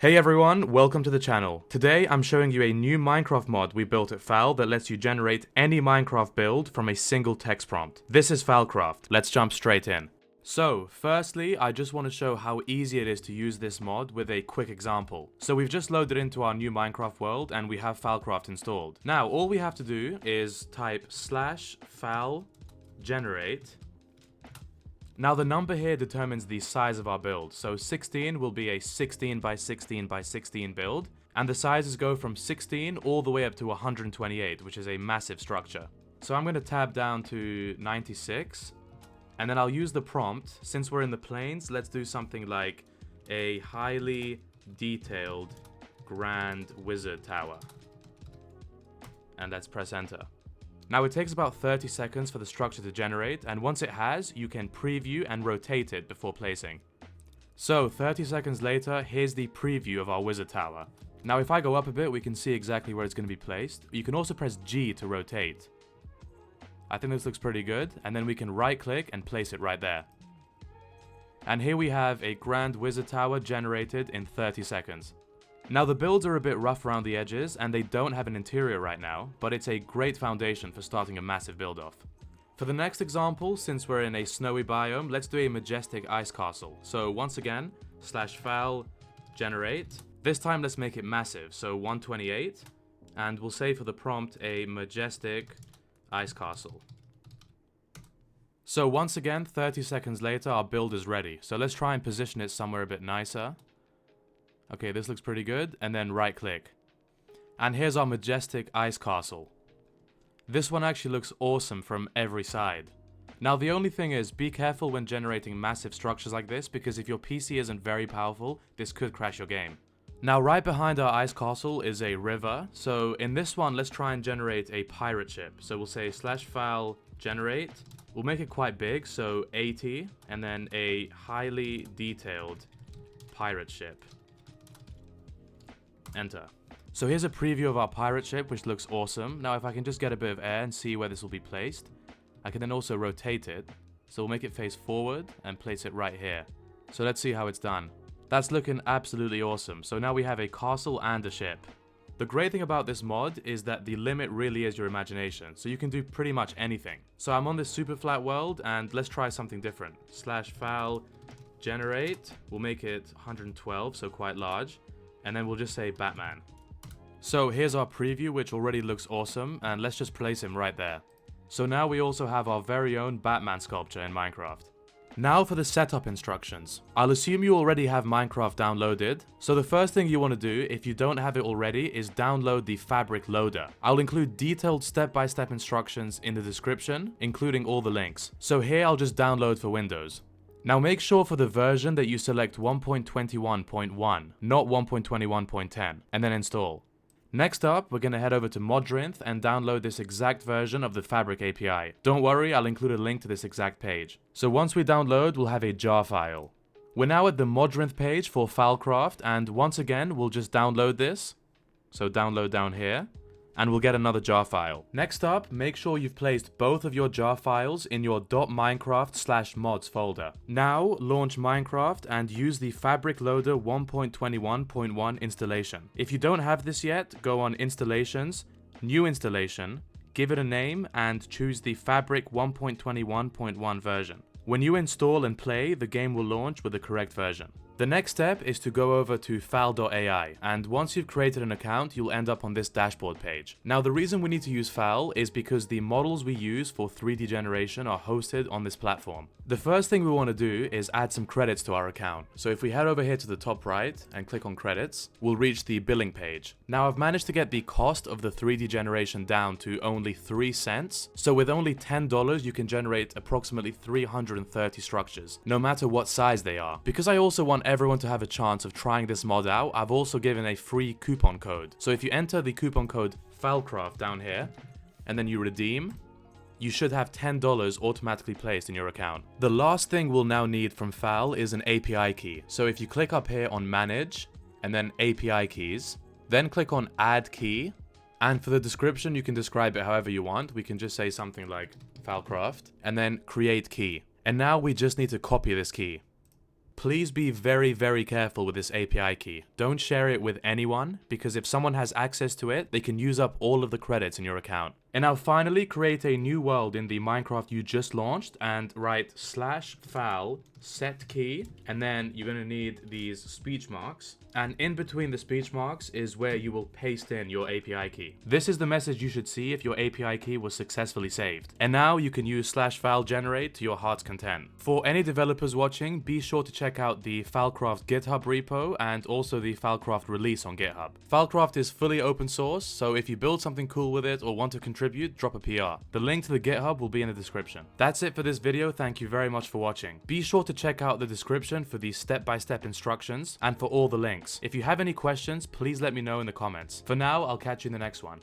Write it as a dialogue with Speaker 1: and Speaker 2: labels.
Speaker 1: Hey everyone, welcome to the channel. Today I'm showing you a new Minecraft mod we built at Fal that lets you generate any Minecraft build from a single text prompt. This is falcraft. Let's jump straight in. So, firstly, I just want to show how easy it is to use this mod with a quick example. So we've just loaded into our new Minecraft world and we have falcraft installed. Now, all we have to do is type /fal generate. Now the number here determines the size of our build, so 16 will be a 16 by 16 by 16 build, and the sizes go from 16 all the way up to 128, which is a massive structure. So I'm going to tab down to 96, and then I'll use the prompt. Since we're in the plains, let's do something like a highly detailed grand wizard tower. And let's press enter. Now it takes about 30 seconds for the structure to generate, and once it has, you can preview and rotate it before placing. So 30 seconds later, here's the preview of our wizard tower. Now if I go up a bit, we can see exactly where it's going to be placed. You can also press G to rotate. I think this looks pretty good, and then we can right click and place it right there. And here we have a grand wizard tower generated in 30 seconds. Now the builds are a bit rough around the edges and they don't have an interior right now, but it's a great foundation for starting a massive build off. For the next example, since we're in a snowy biome, let's do a Majestic Ice Castle. So once again, /fal generate. This time let's make it massive, so 128, and we'll say for the prompt a Majestic Ice Castle. So once again, 30 seconds later, our build is ready. So let's try and position it somewhere a bit nicer. Okay, this looks pretty good, and then right click. And here's our Majestic Ice Castle. This one actually looks awesome from every side. Now the only thing is, be careful when generating massive structures like this, because if your PC isn't very powerful, this could crash your game. Now right behind our ice castle is a river, so in this one let's try and generate a pirate ship. So we'll say /fal generate. We'll make it quite big, so 80, and then a highly detailed pirate ship. Enter. So here's a preview of our pirate ship, which looks awesome. Now if I can just get a bit of air and see where this will be placed, I can then also rotate it. So we'll make it face forward and place it right here. So let's see how it's done. That's looking absolutely awesome. So now we have a castle and a ship. The great thing about this mod is that the limit really is your imagination, so you can do pretty much anything. So I'm on this super flat world and let's try something different. /fal generate. We'll make it 112, so quite large. And then we'll just say Batman. So here's our preview, which already looks awesome, and let's just place him right there. So now we also have our very own Batman sculpture in Minecraft. Now for the setup instructions. I'll assume you already have Minecraft downloaded. So the first thing you want to do, if you don't have it already, is download the fabric loader. I'll include detailed step-by-step instructions in the description, including all the links. So here I'll just download for Windows. Now make sure for the version that you select 1.21.1, not 1.21.10, and then install. Next up, we're going to head over to Modrinth and download this exact version of the Fabric API. Don't worry, I'll include a link to this exact page. So once we download, we'll have a jar file. We're now at the Modrinth page for falcraft, and once again, we'll just download this. So download down here. And we'll get another jar file. Next up, make sure you've placed both of your jar files in your .minecraft/mods folder. Now, launch Minecraft and use the Fabric Loader 1.21.1 installation. If you don't have this yet, go on Installations, New Installation, give it a name, and choose the Fabric 1.21.1 version. When you install and play, the game will launch with the correct version. The next step is to go over to fal.ai, and once you've created an account, you'll end up on this dashboard page. Now the reason we need to use Fal is because the models we use for 3D generation are hosted on this platform. The first thing we want to do is add some credits to our account. So if we head over here to the top right and click on credits, we'll reach the billing page. Now I've managed to get the cost of the 3D generation down to only 3 cents. So with only $10, you can generate approximately 330 structures, no matter what size they are. Because I also want everyone to have a chance of trying this mod out, I've also given a free coupon code. So if you enter the coupon code falcraft down here, and then you redeem, you should have $10 automatically placed in your account. The last thing we'll now need from Fal is an API key. So if you click up here on Manage, and then API keys, then click on Add Key, and for the description you can describe it however you want. We can just say something like falcraft, and then Create Key. And now we just need to copy this key. Please be very, very careful with this API key. Don't share it with anyone, because if someone has access to it, they can use up all of the credits in your account. And now finally create a new world in the Minecraft you just launched and write /fal set key, and then you're going to need these speech marks, and in between the speech marks is where you will paste in your API key. This is the message you should see if your API key was successfully saved. And now you can use /fal generate to your heart's content. For any developers watching, be sure to check out the falcraft GitHub repo and also the falcraft release on GitHub. Falcraft is fully open source, so if you build something cool with it or want to contribute, drop a PR. The link to the GitHub will be in the description. That's it for this video. Thank you very much for watching. Be sure to check out the description for the step-by-step instructions and for all the links. If you have any questions, please let me know in the comments. For now, I'll catch you in the next one.